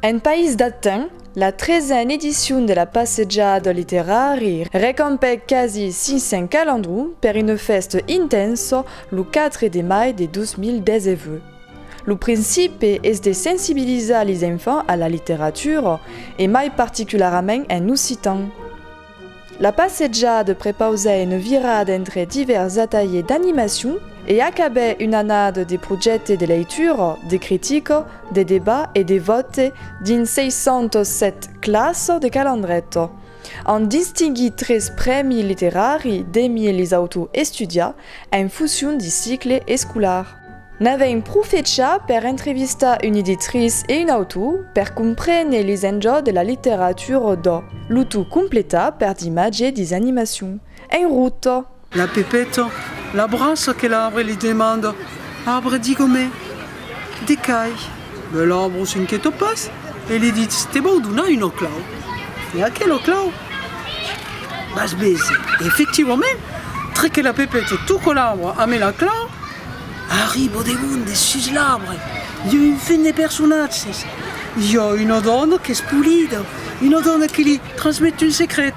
En País d'Aten, la 13e édition de la Passeggiata Literari récompense quasi 500 calendrus per une festa intensa le 4 de mai de 2019. Le principe est de sensibiliser les enfants à la littérature et mai particulièrement en occitan. La passeggiata préposait une virade entre divers ateliers d'animation et acabait une année de projets de lecture, de critiques, de débats et de votes dans 607 classes de calendretto. On distinguit 13 premi littéraires demi les autos étudiants en fonction du cycle scolaire. N'avons profité per entrevistar une éditrice et une auto per comprendre les enjeux de la littérature do, le tout complété per d'images et des animations. En route. La pépette, la branche que l'arbre lui demande, arbre di come, des cailles. Mais l'arbre s'inquiète pas, et lui dit, c'était bon d'una une clau. Et à quelle clau? Bah, je baise. Effectivement, très que la pépette, tout que l'arbre a mis la clau, arrive des mondes sur l'arbre. Il y a une fin de personnages. Il y a une donne qui est pulide, une donne qui lui transmet un secret.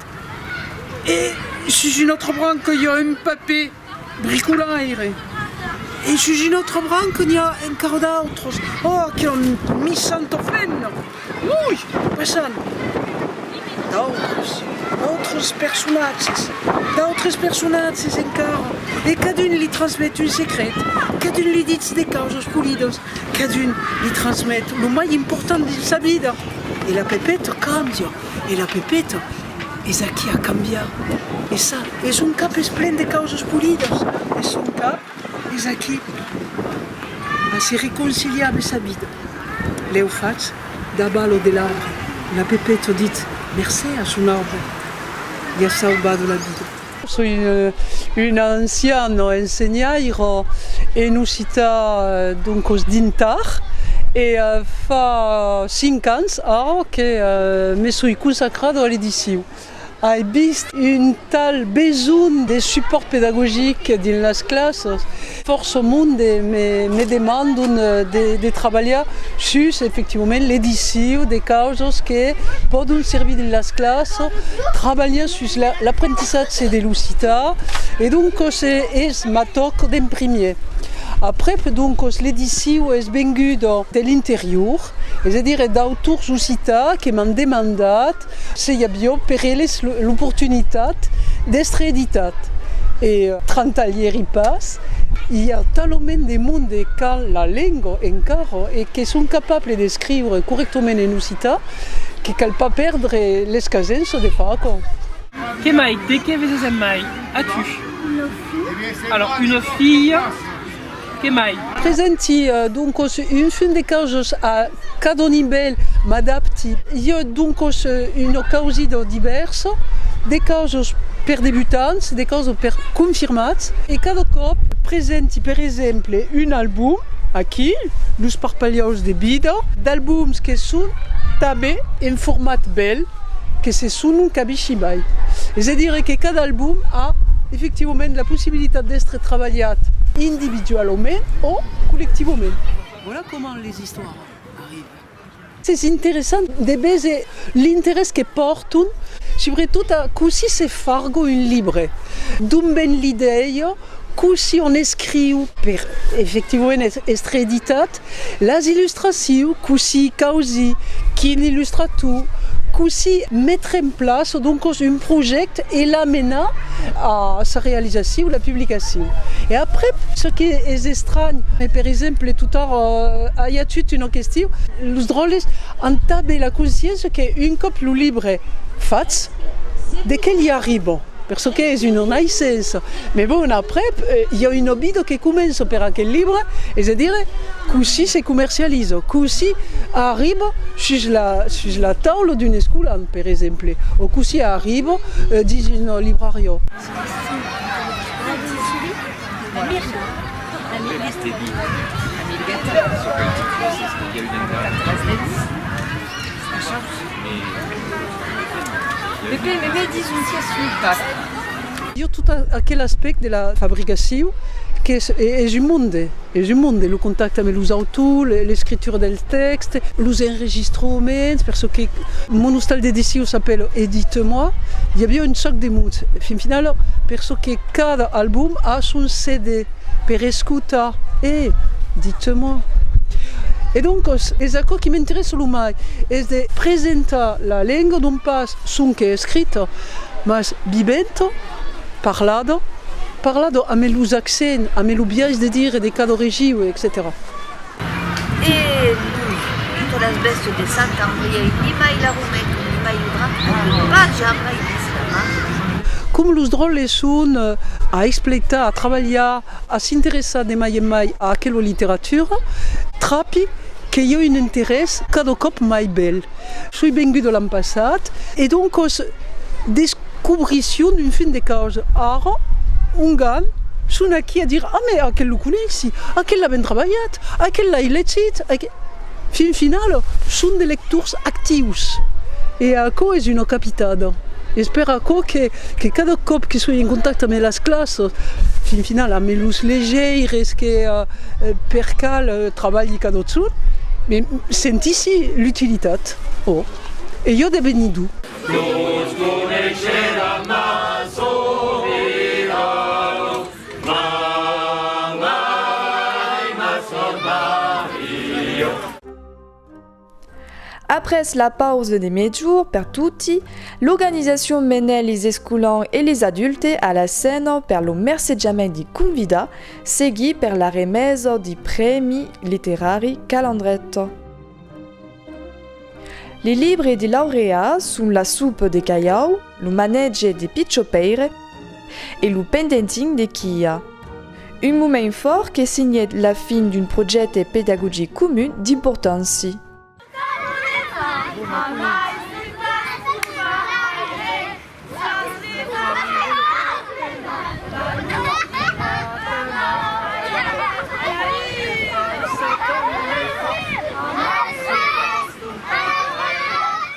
Et sur une autre branche, il y a un papier bricoleur. Et sur une autre branche, il y a un quart d'autres. Oh, qui ont mis santophène. Oui, passant. D'autres personnages encara. Et cadune lui transmet un secret. Cadune lui dit des causes polides. Cadune lui transmet le moins important de sa vie. Et la pépette cambia. Et la pépette, et ça qui a cambié. Et ça, et son cap est plein de causes polides. Et son cap, et ça qui a se réconcilié avec sa vie. Léo Fatz, d'abord de l'arbre. La pépette dit merci à son arbre. Il a sauvé la vie. Je suis une ancienne enseignante et nous sommes donc au Dintar. Et fa 5 ans que me suis consacrée à l'édition. J'ai vu une telle besoin de support pédagogique dans les classes. Force au monde me demande de travailler sur effectivement l'édition des causes qui peuvent servir dans les classes, travailler sur l'apprentissage de l'ucita et donc c'est ma tâche d'imprimer. Après, donc, l'édition est venue de l'intérieur, c'est-à-dire d'auteurs ucita qui m'ont demandé s'il y avait l'opportunité d'être édité. Et 30 ans y passent, il y a tellement de monde qui a la langue encore et qui sont capables d'écrire correctement en ucita qu'ils ne peuvent pas perdre les occasions de faire. Que mai, de que vezes mai as-tu? Alors, une fille. Présenti donc une fin de causes à cada niveau m'adapte. Il y a donc une cause diverse, des causes per débutants, des causes per confirmats. Et cada cop présente par exemple un album, aquí, nous parlons de vida, d'albums qui sont també en format bel, que se sont cabichibai. C'est-à-dire que cada album a effectivement la possibilité d'être travaillé individuellement ou collectivement. Voilà comment les histoires arrivent. C'est intéressant de voir l'intérêt que portent, surtout così se fargo un livre, d'une bonne idée, così on écrit per effectivement être édité, les illustrations, così causi, qui illustre tout. Aussi mettre en place donc un projet et l'amener à sa réalisation ou la publication. Et après, ce qui est étrange, par exemple, tout à l'heure, il y a toute une question, les drôles entament la conscience qu'une coupe le libre fait, dès qu'elle y arrive. Parce que c'est une naissance. Mais bon, après, il y a une obide qui commence par quel livre, et c'est-à-dire que si c'est commercialisé, que si arrive sur la table d'une école, par exemple, ou que si arrive dans une librairie. Pepe, me disons que Io tutto aquel aspect della fabbricazione che è il mondo, il contatto con gli autori, la scrittura del testo, gli enregistramenti, perché mon hostal d'édition s'appelle Édite-moi, il y a bien un choc de mood. Fin finale, perché cada album ha son CD per ascoltare e dites-moi. E dunque, è ciò che mi interessa mai, è di presentare la lingua non pas son che è scritto, ma vivendo, parlato a me los accents, a me lo biais de dire des cas d'origine, etc. E lui, tutte le bestie di Sant'Andrea, ni mai la Rometto, ni mai il Draco, pas jamais l'Islam. Come los drôles sono a esplotar, a trabalhar, a se interessar de mai e mai a aquella letteratura, trapi che io un interesse cada cop mai bel. Sono venuto l'anno passato e dunque descobrition d'un fin de cause. Ara, un gan, sono qui a dire, ah mais a quel lo conosci, a quel l'ha ben travagliat, a quel l'hai legit, fin finale, sono de lectures actius. E a co è una capitata. E spero che cada cop che sono in contatto con le classi, fin finale, me los leggeri, che per cal traballi cada giorno, ma sentissi l'utilità. Oh. E io devo venire giù. Après la pause des mi-jours per tutti, l'organisation menait les escolans et les adultes à la scène per lo merceggiamento di convida, segui per la remesa di premi letterari Calandretto. Les libres di laurea sunt la soupe de caiau, lo manege de picciopeire et lo pendenting de chia. Un moment fort che signait la fin d'un projet pédagogique commun d'importance.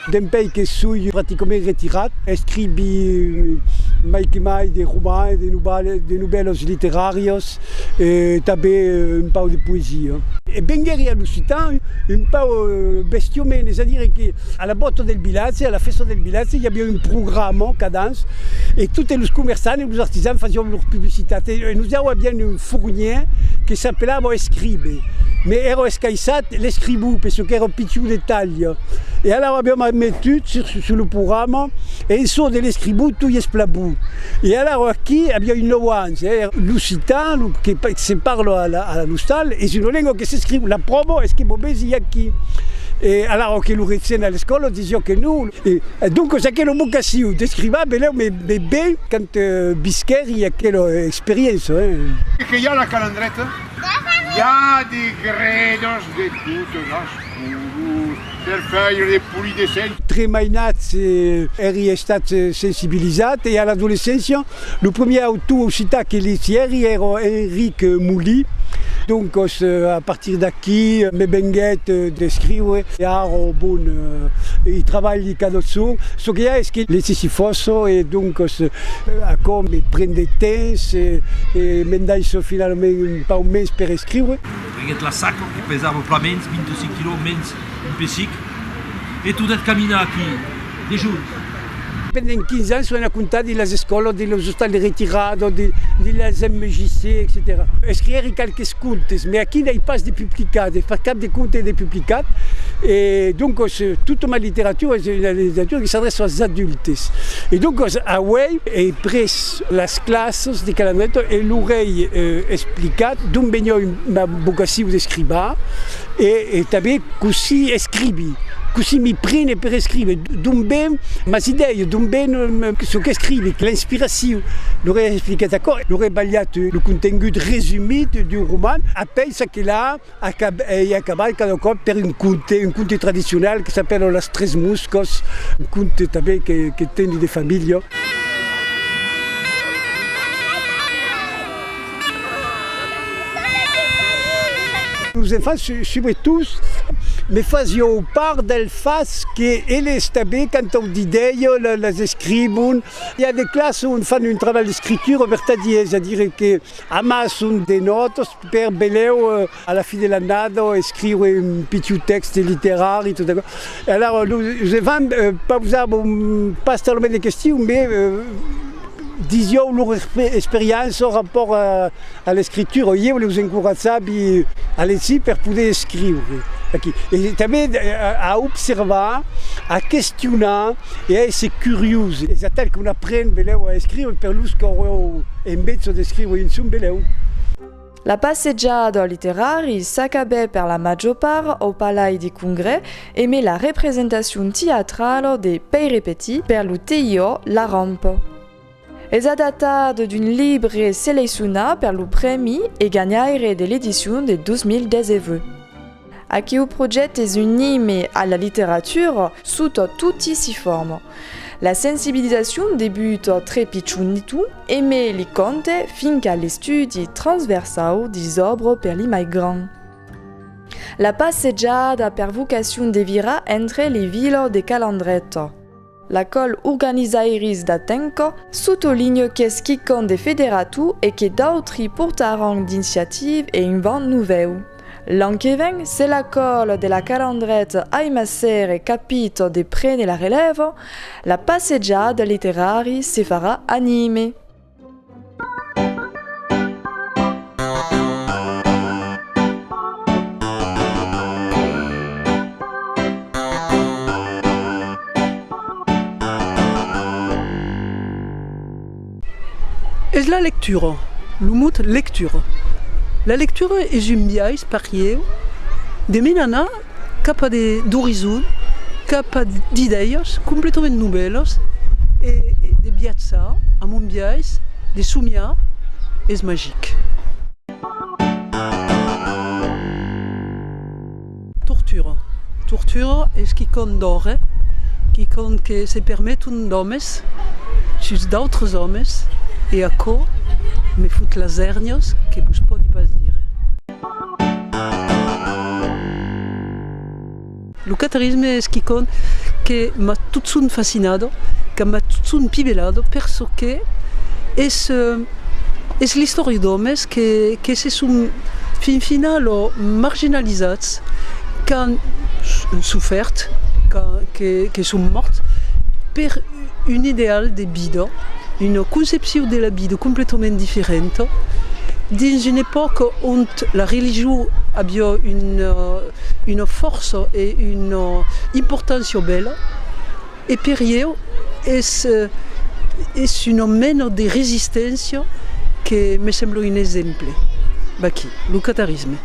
D'un pays che sono praticamente ritirato, scrivi mai che mai dei romani, dei novellos literarios e anche un po' di poesia. E Bengueri all'Occitano un po' bestiomene, c'est-à-dire qu'à la botte del Bilazzi, alla festa del Bilazzi, il y avait un programme cadence et tous les commerçants et les artisans faisaient leur publicité. Et nous avions un fournier qui s'appelait Escribe. Mais ero escaissat l'escribou parce que era più dettaglio. E allora abbiamo messo sul programma e il suo dell'escribù tu gli splabù. E allora qui abbiamo une nuance, l'Occitano che si parla all'Ustal e si non lingua che si scrive la promo e scrive besi qui. E allora che lo retiene alla scuola dicono che no. E dunque se che lo bucasio descrivabile mais bene quand Bischeri a quella esperienza. Che io la calandretta? Il y a des gredos de tutto l'oscuro, per fare le pulite. Très mainat eri stato sensibilizzato e all'adolescenza il primo autore Occità che l'ieri era Enrique Mouli. Donc à partir d'ici, mes benguettes de scrivere, ero bon, i travagli cada giorno, so che è che le si fosse e dunque come prende tempo e mendai finalmente un po' un mese per scrivere. Perché la sacco che pesava probabilmente 25 kg meno un pesic e tu devi camminare qui, dei giorni. Pendant 15 ans, sono raccontati le scuole dello hostali ritirato, delle MJC, etc. Scrivere qualche sconti, ma qui non pas de pubblicati, fa cap de conti de pubblicati. Et donc, toute ma littérature est une littérature qui s'adresse aux adultes. Et donc, à Way est pris las classes de Calandretto et l'oreille explicate d'on venio ma vocazione di scriba e també così scrivi. Così mi prende per scrivere, d'un ben, ma idee, d'un ben su che scrivi, l'ispirazione. L'avrei esplicato a cosa, l'avrei sbagliato il contenuto resumato di un roman, e pensa che là è accabato cada cop per un conte tradizionale che si chiama Las Tres Muscos, un conte també che tiene di famiglia. Les enfants suivent tous mais fazio part del fas che elle stabé quand on dit deio les escribun. Il y a des classes où on fait un travail d'écriture vertadier, c'est-à-dire que amassent des notes per beleu à la fin de l'année écrire un petit texte littéraire et tout d'accord. Alors nous avons pas vous avez pas seulement des questions mais disons leur expérience en rapport à l'écriture. Je vous encourage à aller-y pour pouvoir écrire. Et aussi à observer, à questionner et à être curieux. C'est tel qu'on apprend à écrire pour nous qu'on invece d'écrire une somme beleu. La passeggiata letteraria s'accabait per la maggior part au Palais des Congrès et met la représentation théâtrale des Pei Ripeti per lo Teio La Rampe. Es adattata d'une libre selezione per lo premi e gagnare dell'edizione del 2019. Aquí o progetto è unime alla letteratura sotto tutti i forme. La sensibilisation débute très piccionitu e met li conte finché agli studi transversali di opere per i migrants. La passeggiata per vocation devira entre le ville de Calandretto. La col organizairis da Tenco sottolinea che schicon de federatu e che d'autri portaron d'iniziative e invent nouveau. L'an che ven, se la col de la Calandrette aimassere capito de prene la relève, la passeggiata letteraria se farà anime. És la lectura, l'umut lectura. La lectura és un biais parieu de menana cap a d'horizon, cap a d'ideies completament nouvelles e de viatjar amb un biais de somiar és màgic. Tortura és qui compte d'or, qui compte que se permettent d'hommes sus d'autres hommes e aquò me fot las hernias que vos podi pas dire. Lo catarisme és qui compte que m'ha tot sun fascinado, que m'ha tot sun pivelado, perché és l'història d'homes que se sun fin final marginalitzats, que han sofert, que són morts per un ideal de vida, une conception de la vie complètement différente, dans une époque où la religion avait une force et une importance belle, et pour eux, c'est une mène de résistance qui me semble un exemple. Le catarisme.